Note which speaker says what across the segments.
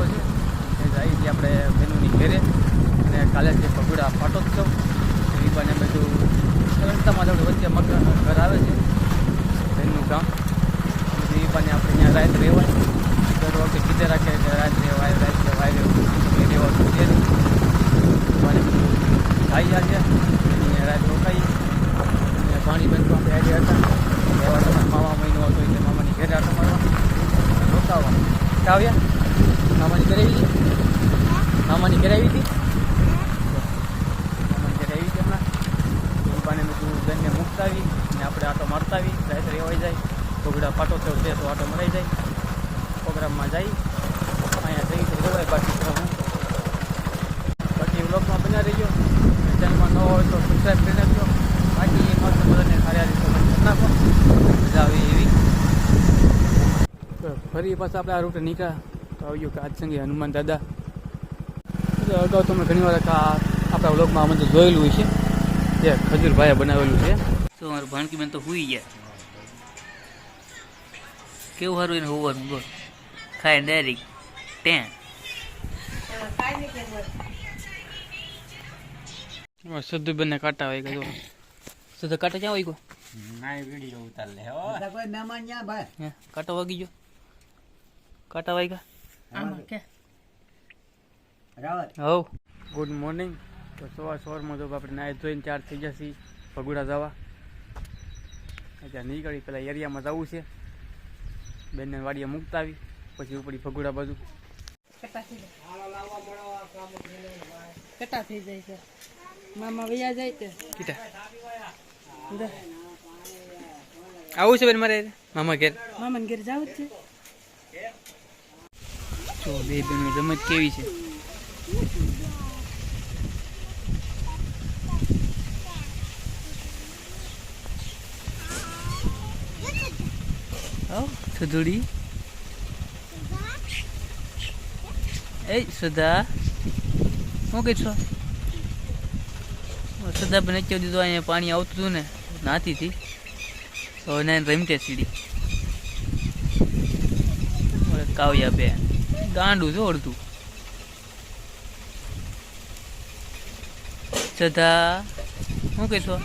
Speaker 1: આવ્યો છે એ જાય છે આપણે બેનુની ઘેરે અને કાલે જે ભગુડા પાટોત્સવ એ પણ અમે જો રસ્તામાં આપણે વચ્ચે મકાન ઘર આવે છે બેનનું ગામ એ પણ આપણે ત્યાં રાત રહેવાય દર વખતે કીધે રાખે કે રાત રહેવાય રહેવાનું છે મને બધું ભાઈ આજે અહીંયા રાત રોકાઈ અને પાણી બંધ આપણે આજે હતા એવા તમારા મામા મહિનો હતો એટલે મામાની ઘેરે આટો મારવા રોકાવા આવ્યા મામાની ઘરે આવી છે મામાની ઘરે આવી હતી મામાની ઘરે આવી છે હમણાં એ પાને બધું બેનને મૂકતા આવી અને આપણે આટો મારતા આવી રાત રહેવાઈ જાય ભગુડા પાટોત્સવ છે તો આટો મરાઈ જાય પ્રોગ્રામમાં જાય અહીંયા જઈ રહેવાય બાકી બ્લોગમાં બન્યા રહીજો ચેનલમાં ન હોય તો સબસ્ક્રાઈબ કરી નાખજો બાકી એ મસ્ત બધાને સારી રીતે કરી નાખો મજા આવે એવી ફરી પાછા આપણે આ રૂટે નીકળ્યા તો આવ્યું કે આજ સંગે હનુમાન દાદા અગાઉ તમે ઘણી વાર આપણા વ્લોગમાં અમે તો જોયેલું હોય છે જે ખજૂરભાઈએ બનાવેલું છે
Speaker 2: તો મારું ભાણકી બેન તો હુઈ ગયા કેવું સારું એને હોવાનું બોલ ખાય ડાયરેક્ટ ત્યાં
Speaker 1: શુદ્ધ બંને કાંટા હોય ગયો શુદ્ધ કાંટા ક્યાં હોય ગયો કાંટો વાગી ગયો કાંટા વાગ્યા હવ ગુડ મોર્નિંગ તો સવારમાં તો આપણે નાહી ધોઈને 4 થઈ જશે ભગુડા જવા ત્યાં નીકળી પેલા એરિયામાં જવું છે બેનને વાડીએ મૂકતા આવી પછી ઉપડી ભગુડા બાજુ
Speaker 3: કટા થઈ જાય છે મામા વૈયા જાય છે
Speaker 1: કીટા આવું છે બેન મારે મામા ઘેર
Speaker 3: મામાને ઘેર જાવ છે
Speaker 1: તો બે બેનની રમત કેવી છે સુધુડી એ સુધા શું કહે છો સુધા બને ચો દીધું અહીંયા પાણી આવતું હતું ને નાતી હતી તો એને રમતે સીડી કાવ્યા બે ગાંડું છે અડધું સુધા શું કહે છો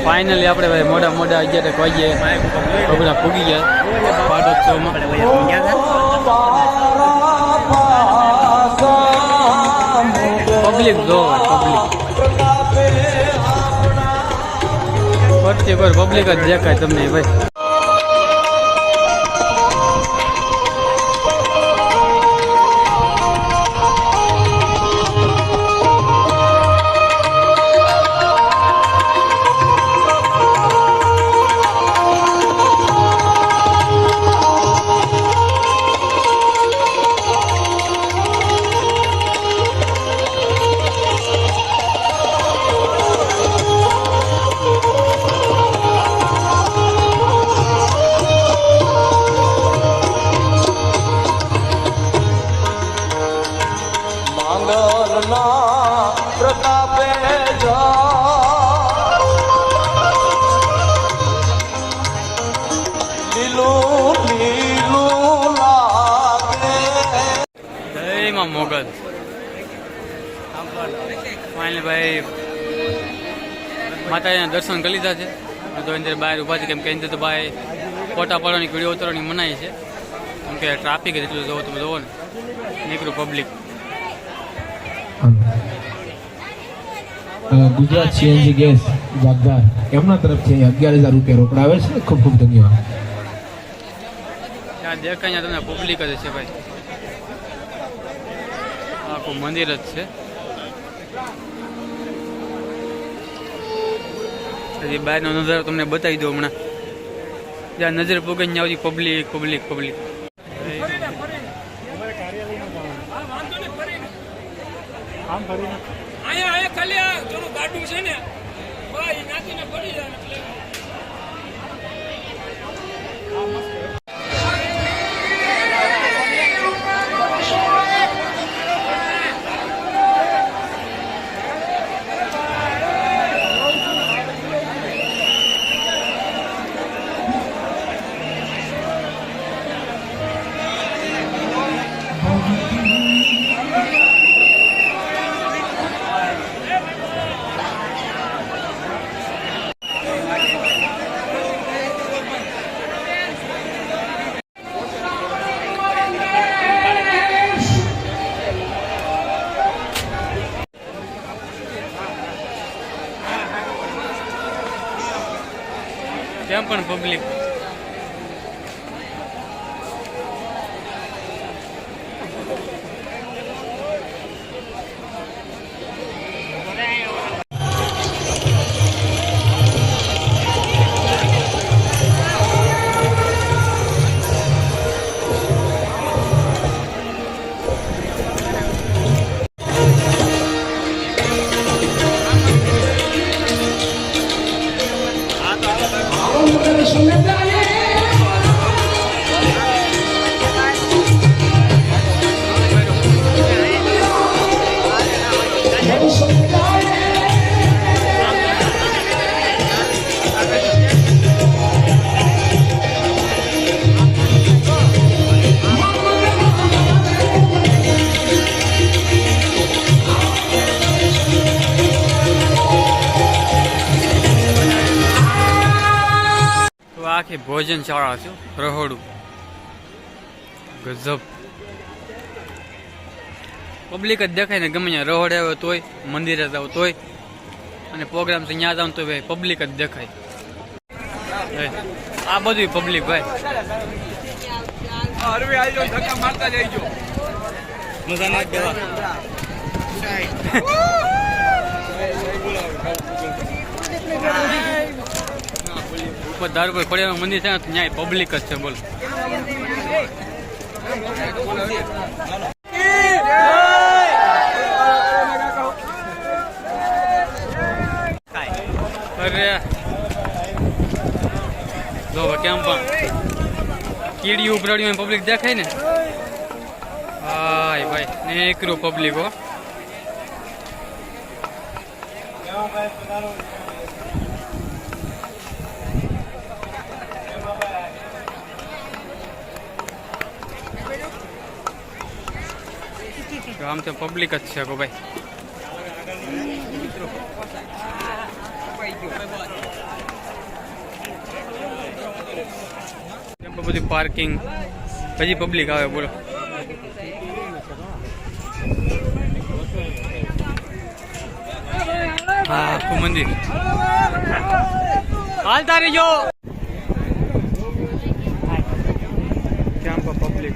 Speaker 1: ફાઇનલી આપણે ભાઈ મોડા 11 વાગ્યે ભગુડા પૂગી ગયા પાટોત્સવમાં પબ્લિક જો પબ્લિક પબ્લિક જ દેખાય તમને ભાઈ મોગલ ફાઇનલી ભાઈ માતાજીના દર્શન કરી લીધા છે તો અંદર બહાર ઊભા છે કેમ કે અંદર તો ભાઈ ફોટા પાડવાની વિડીયો ઉતારવાની મનાઈ છે કેમ કે ટ્રાફિક એટલું જોવો તમે જોવો ને નીકળું પબ્લિક.
Speaker 4: ગુજરાત સીએનજી ગેસ વાગદાર એમના તરફથી 11,000 રૂપિયા રોકડા આવે છે. ખૂબ ખૂબ ધન્યવાદ.
Speaker 1: ત્યાં દેખાય તમને પબ્લિક જ છે ભાઈ. આખું મંદિર જ છે. હજી બહારનો નજારો તમને બતાવી દઉં હમણાં. જ્યાં નજર પૂગે ત્યાં સુધી પબ્લિક પબ્લિક પબ્લિક. ત્યાં પણ પબ્લિક. આખી ભોજનશાળા છે. રહોડું ગજબ પબ્લિક જ દેખાય ને ગમે ત્યાં. રહોડે આવ્યો તોય, મંદિરે જાવ તોય, અને પ્રોગ્રામ છે ત્યાં જાવ તો ભાઈ પબ્લિક જ દેખાય. આ બધું પબ્લિક ભાઈ. ઉપર ધાર પર ખોડિયાર મંદિર છે ને ત્યાં પબ્લિક જ છે. બોલો અરે જો કેમ પણ કીડીયું ઉપરાડ્યું પબ્લિક દેખાય ને. હાય ભાઈ નીકળું પબ્લિક હો. આમ તો પબ્લિક જ છે કો ભાઈ. બધી પાર્કિંગ હજી પબ્લિક આવે. બોલો હા આખું મંદિર હાલતા રહીજો. ત્યાં પણ પબ્લિક.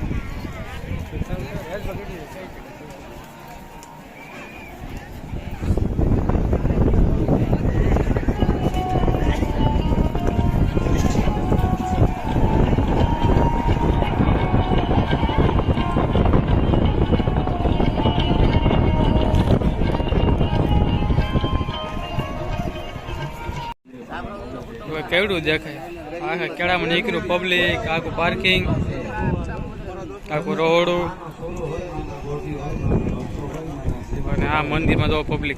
Speaker 1: કેવડું દેખાય. આખા કેળામાં નીકળ્યું પબ્લિક, આખું પાર્કિંગ, આખું રોડું, અને આ મંદિરમાં તો પબ્લિક.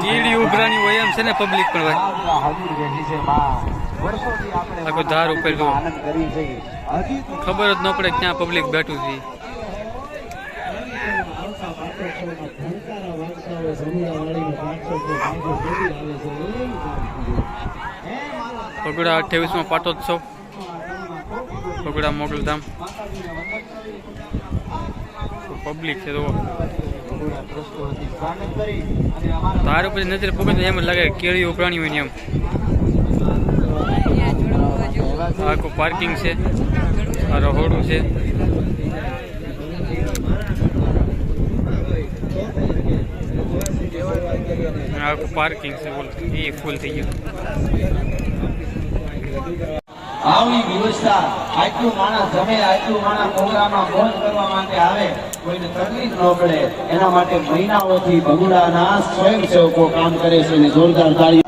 Speaker 1: કીડી ઉભરાણી હોય એમ છે ને પબ્લિક પણ ભાઈ. આખું ધાર ઉપર ખબર જ ન પડે ક્યાં પબ્લિક બેઠું છે. પગડા 28માં પાટોત્સવ બગડા મોગલધામ પબ્લિક છે તો તાર ઉપર નજર પકડે તો એમ જ લાગે કેળીઓ પ્રાણી હોય ને એમ. આ આખું પાર્કિંગ છે, આ રહોડું છે. આખું પાર્કિંગ છે બોલ એ ફૂલ થઈ ગયું.
Speaker 5: આવી વ્યવસ્થા આટલું માણસ જમે આટલું માણસ પ્રોગ્રામમાં મોજ કરવા માટે આવે, કોઈને તકલીફ ન પડે એના માટે મહિનાઓથી બગુડાના સ્વયંસેવકો કામ કરે છે અને જોરદાર તાળી.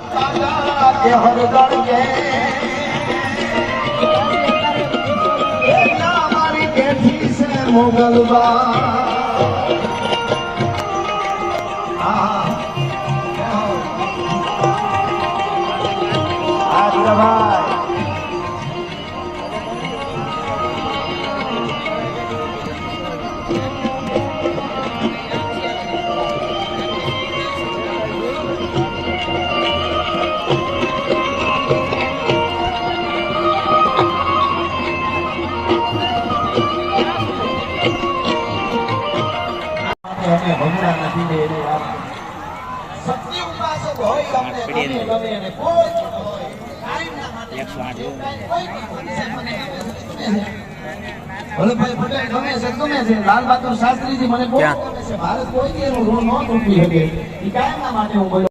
Speaker 5: સત્ય ઉપાસક હોય અમને ગમે અને કોઈ હોય કાયમના માટે વલ્લભભાઈ પટેલ ગમે છે, લાલ બહાદુર શાસ્ત્રીજી મને બહુ ગમે છે. ભારત કોઈ એનું ઋણ ન ચૂકવી શકે એ કાયમના માટે હું બોલ્યો.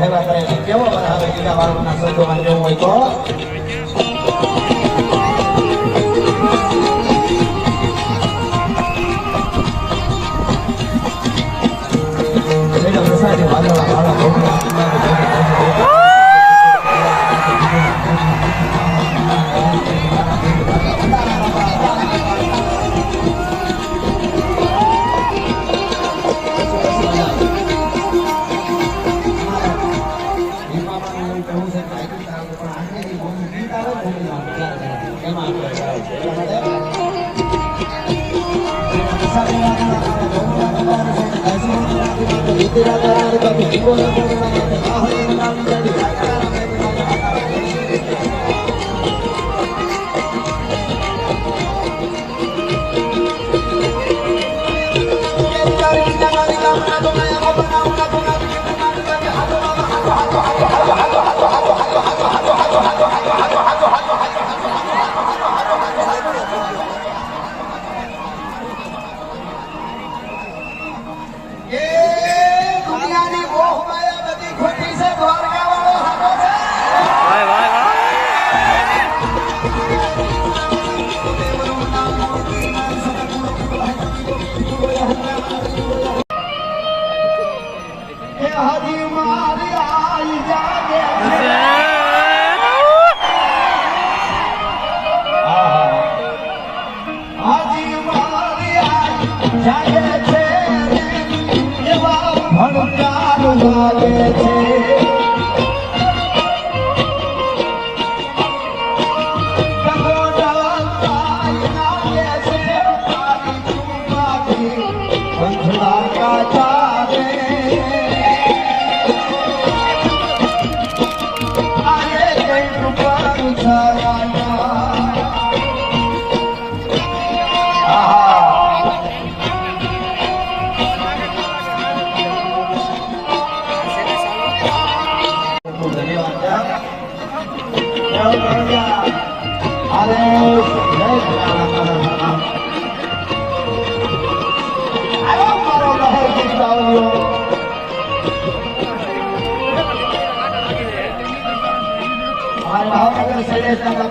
Speaker 5: હેવા કરે કેવો બનાવે ગીતા વાળવાના શબ્દોમાં જેવું હોય તો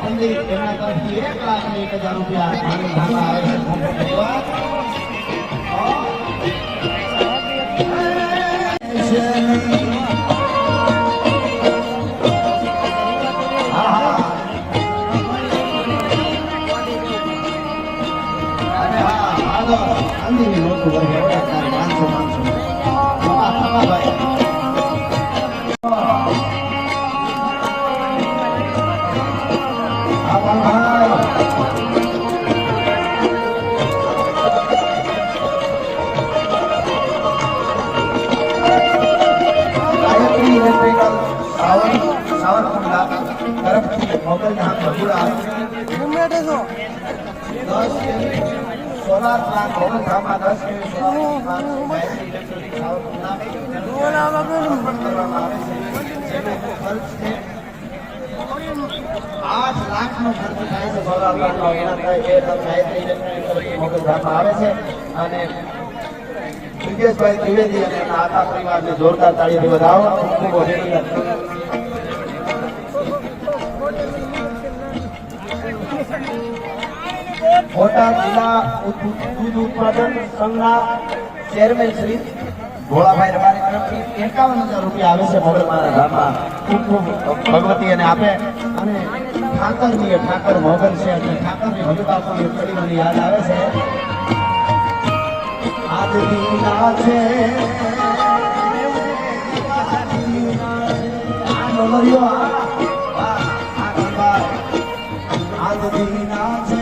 Speaker 5: પંડિત એમના તરફથી 1,01,000 રૂપિયા આ ભગુડા 10 સોલાર પ્લાન્ટ વડોદરામાં 10 કેવી સોલાર પ્લાન્ટ બેટરી ઇલેક્ટ્રોનિક કરવામાં આવે છે જેનો ખર્ચ છે 8 લાખનો ખર્ચ થાય છે સોલાર પ્લાન્ટનો. એના થાય એ બેટરી ઇલેક્ટ્રોનિક વડોદરામાં આવે છે. અને બ્રિજેશભાઈ ત્રિવેદી અને એના આખા પરિવારને જોરદાર તાળીઓથી વધાવો. ખૂબ ખૂબ અભિનંદન. બોટાદ જિલ્લા દૂધ ઉત્પાદન સંઘના ચેરમેન શ્રી ભોળાભાઈ રબારી તરફથી 51,000 રૂપિયા આવે છે મોગલમાના ધામમાં. ખૂબ ખૂબ ભગવતી અને આપે. અને ઠાકરજીએ ઠાકર મોગલ છે અને ઠાકરની હરિબાપુની કડીઓની યાદ આવે છે. આજ દીના છે આજ દીના છે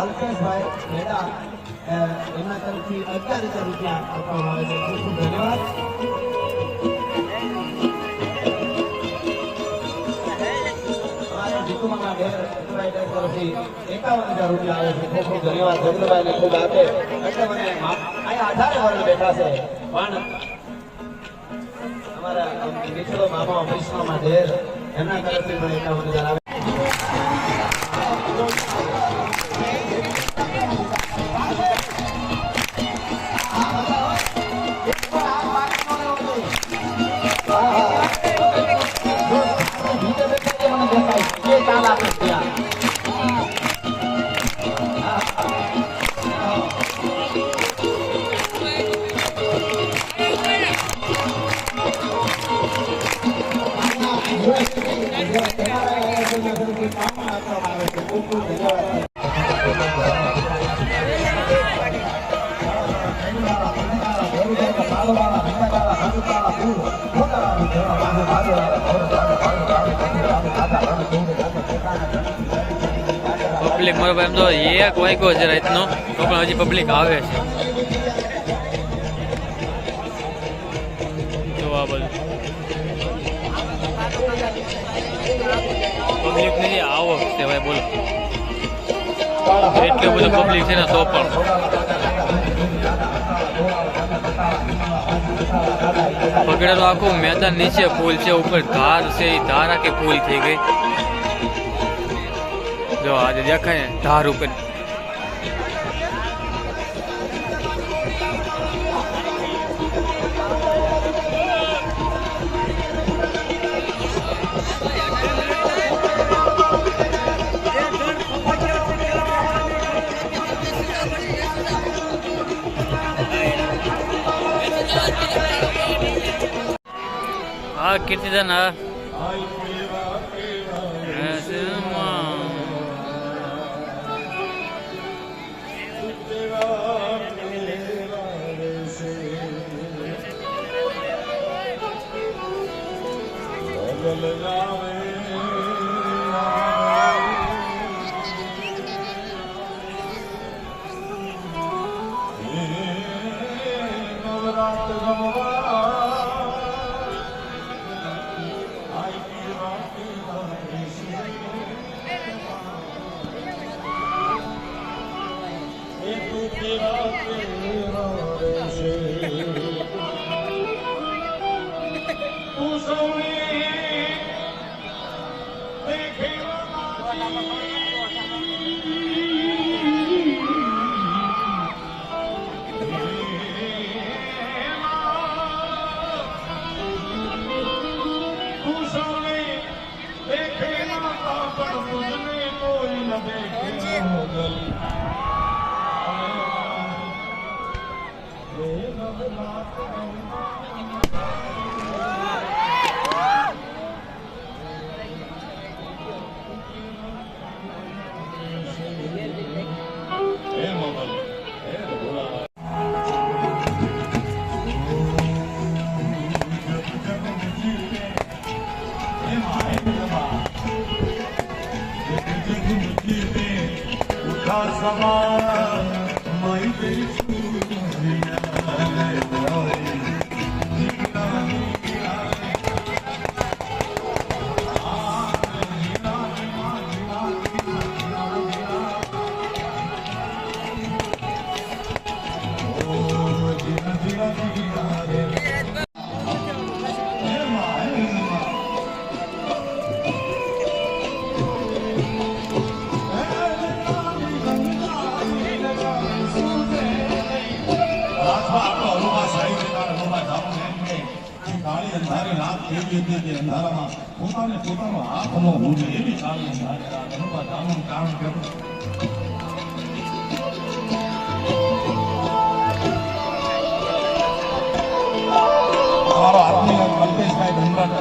Speaker 5: અલ્પેશભાઈ મેડા એમના તરફથી 11,000 રૂપિયા આપવામાં આવે છે. ખૂબ ખૂબ ધન્યવાદ. જીતુમાના ઘેર તરફથી 51,000 રૂપિયા આવે છે. ખૂબ ખૂબ ધન્યવાદ. જગદભાઈને ખૂબ આપે એટલે મને અહીંયા 18 વર્ગ બેઠા છે પણ અમારા મિત્રો મામા વૈષ્ણવમાં ઘેર એમના તરફથી પણ 51,000 આવે.
Speaker 1: પબ્લિક મારો ભાઈ એમ તો 1 વાગ્યો છે રાતનો તો પણ હજી પબ્લિક આવે છે. જો આ બધું પબ્લિક ની આવક છે ભાઈ બોલો. એટલું બધું પબ્લિક છે ને તો પણ પગડાનું આખું મેદાન નીચે પુલ છે, ઉપર ધાર છે, એ ધાર આખી પુલ થઈ ગઈ. જો આજે દેખાય ને ધાર ઉપર આ કીર્તિદાન આ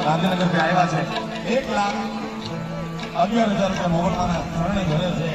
Speaker 6: ગાંધીનગર આવ્યા છે. 1,11,000 રૂપિયા મોહનના શરણે ઘરે છે.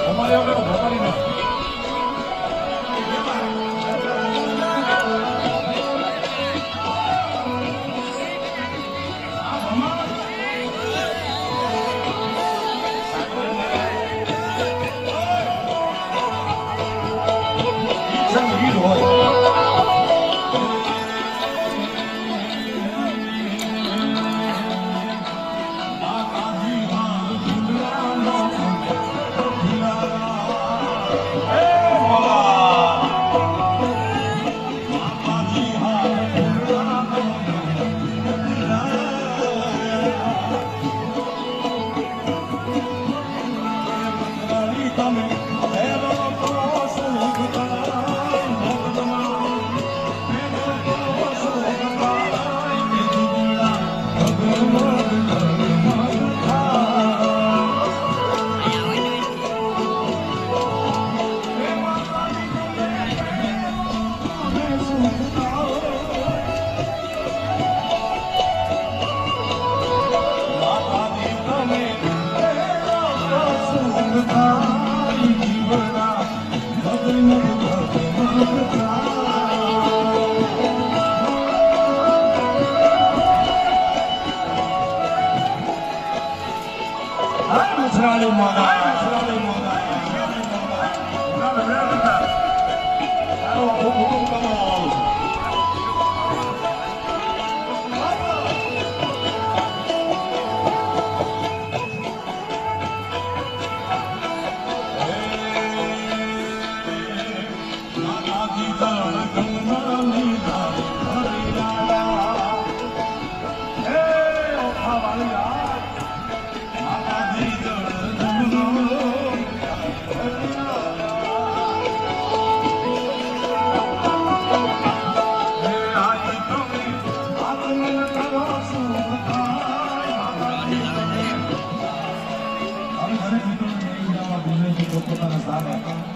Speaker 6: અમારે આપણે ભરવાની નથી. સંગીત હોય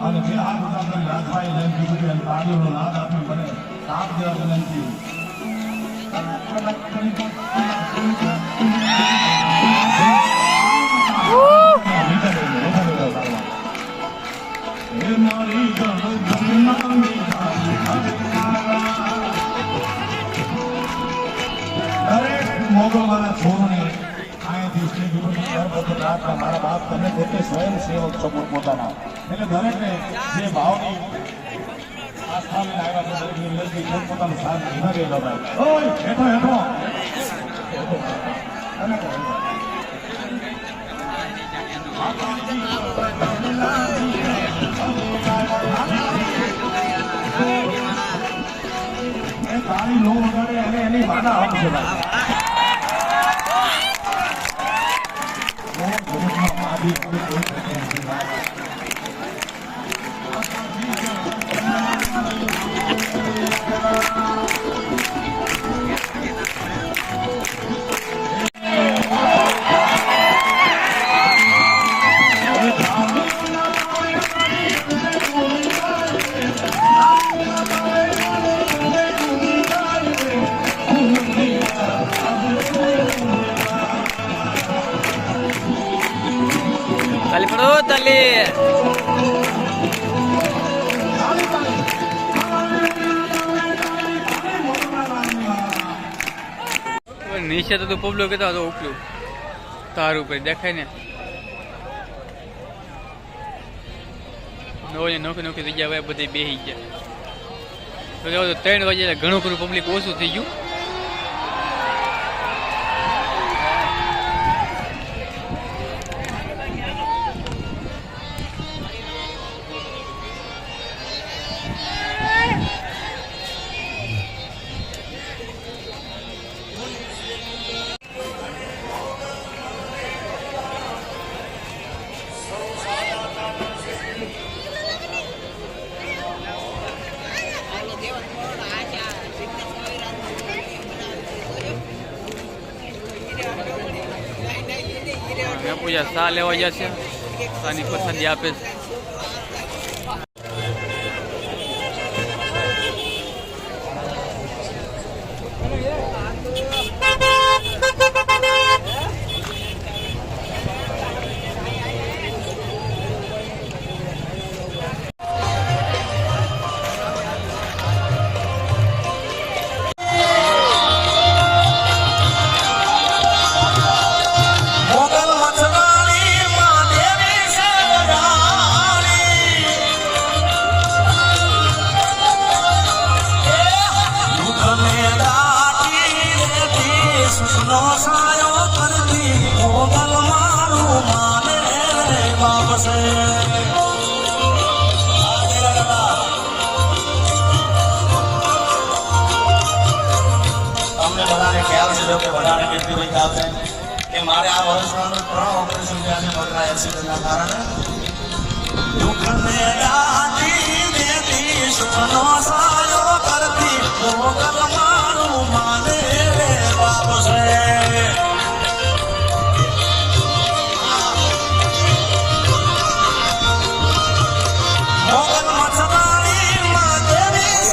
Speaker 6: અને બે હાથ ઉઠાવતા રાજભાઈ લઈને કીધું કે તાળીઓનો નાદ આપ્યો મને સાથ દેવા વિનંતી. દરેક મોગલવાળા છોડને અહીંયાથી શ્રી ગુરુની સર્વત્ર પ્રાર્થના. મારા બાપ તમે પોતે સ્વયં સેવક છો પોતાના, એટલે દરેકને જે ભાવની આસ્થા લઈને આવ્યા છે દરેકની વિનંતી પોતાનો સાથ વિભાગે લગાય. ઓય હેઠો હેઠો તાળી નો વગાડે અને એની માના હક છે ભાઈ.
Speaker 2: તાલી પડો તાલી.
Speaker 1: નીચે તો પબલો કહેતા હતો ઉપલું તાર ઉપર દેખાય ને નોખી નોખી જગ્યા ભાઈ બધી બેસી ગયા. તો 3 વાગે ઘણું ખરું પબ્લિક ઓછું થઈ ગયું. પૂજા સા લેવા જશે, સાની પ્રસાદી આપે છે.
Speaker 7: સુખનો સાયો કરતી મોગલ મારું માને રે બાપસે અમને બધાને ખ્યાલ છે જો કે બધાને કેટલી બધી ખ્યાલ છે કે મારે આ વર્ષમાં 3 ઓપરેશન થયા છે મગના એક્સિડન્ટના કારણે દુઃખને દાટી દેતી સુખનો સાયો કરતી મોગલ મારું માને રે બાપસે મોગલ મચનારી માતેરી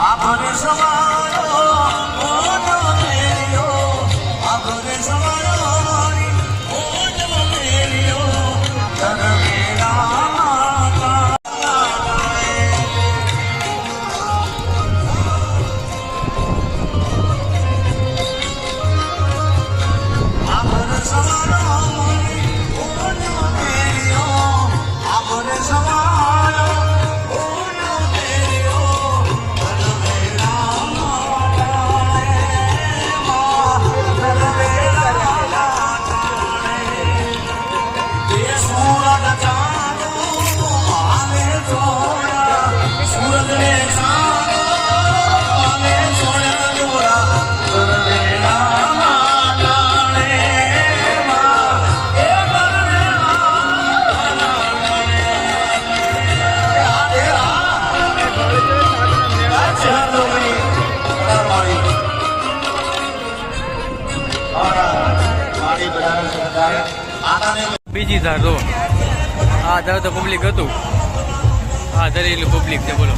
Speaker 7: આભરે સવારો ઓનો મેલ્યો આભરે સવારો ઓનો મેલ્યો તરવેલા આભરે સવારો ઓનો મેલ્યો આભરે સવારો
Speaker 1: બીજી ધાર જો આ ધાર તો પબ્લિક હતું આ ધરેલું પબ્લિક છે બોલો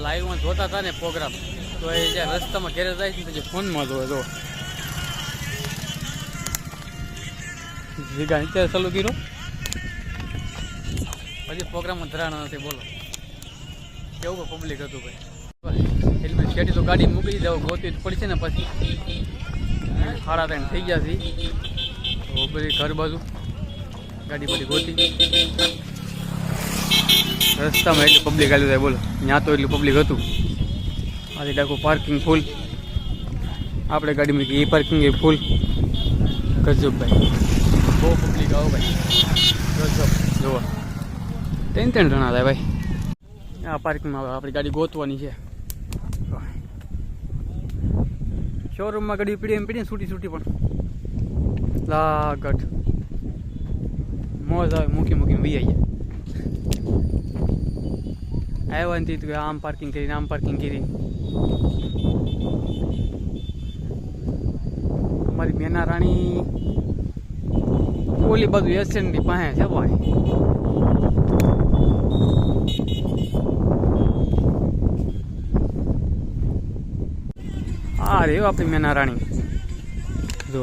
Speaker 1: લાઈવમાં જોતા હતા ને પ્રોગ્રામ તો એ જ્યાં રસ્તામાં ઘેરે જાય છે તો ફોનમાં જોવે તો જીગા અત્યારે ચાલુ કર્યો હજી પ્રોગ્રામમાં ધરાણા નથી બોલો કેવું પબ્લિક હતું ભાઈ હેલ્મેટ શેટી તો ગાડી મૂકી દેવો ગોતી પડશે ને પછી 3:30 થઈ ગયા છે તો બધી ઘર બાજુ ગાડી બધી ગોતી રસ્તામાં એટલું પબ્લિક આવ્યું થાય બોલો ત્યાં તો એટલું પબ્લિક હતું આજે ડાકું પાર્કિંગ ફૂલ આપણે ગાડી મૂકી એ પાર્કિંગ એ ફૂલ ગજબ ભાઈ બહુ પબ્લિક આવો ભાઈ ગજબ જોવા 3 જણા થાય ભાઈ આ પાર્કિંગમાં આપણી ગાડી ગોતવાની છે શોરૂમમાં ગાડી પીડી છૂટી પણ લાગટ મોજ આવે મૂકીને વી આવી આવ્યા નથી તો આમ પાર્કિંગ કરીને અમારી મેના રાણી ઓલી બાજુ એસએનની પાસે છે ભાઈ. આ રે આપણી મેના રાણી. જો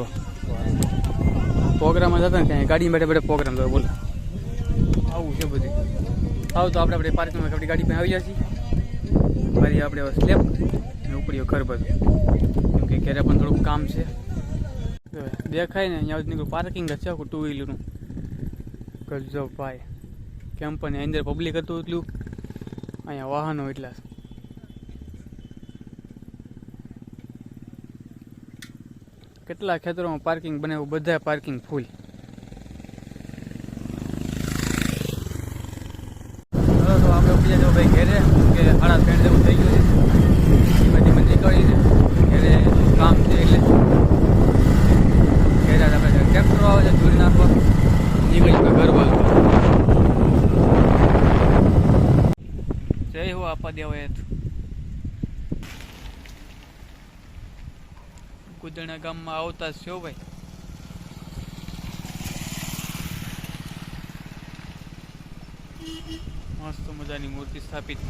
Speaker 1: પ્રોગ્રામમાં જતા ને ત્યાં ગાડી બેઠે બેઠે પ્રોગ્રામ થયો. બોલો આવું છે બધું. આવું તો આપણે પાર્કિંગમાં આપણી ગાડી પાસે આવી જશે. મારી આપણે સ્લેબ અને ઉપડીઓ ઘર બધું, કેમ કે ઘરે પણ થોડુંક કામ છે. દેખાય ને અહીંયા નીકળું પાર્કિંગ જ છે આખું ટુ વ્હીલરનું. ગજો ભાઈ કેમ પણ અંદર પબ્લિક હતું એટલું, અહીંયા વાહનો એટલા. કેટલા ખેતરોમાં પાર્કિંગ બનાવ્યું, બધા પાર્કિંગ ફૂલ. તો આપણે બીજા જો ભાઈ ઘેરે કે 3:30 જેવું થઈ ગયું છે. બધી મને નીકળી છે ઘેરે કામ છે એટલે ઘેરે આપણે ટ્રેક્ટરો આવે છે ધૂળ નાખવા, નીકળી ઘર બાજુ. જય હો આપા દેવાય. કુદરણા ગામમાં આવતા છો ભાઈ. મસ્ત મજાની મૂર્તિ સ્થાપિત.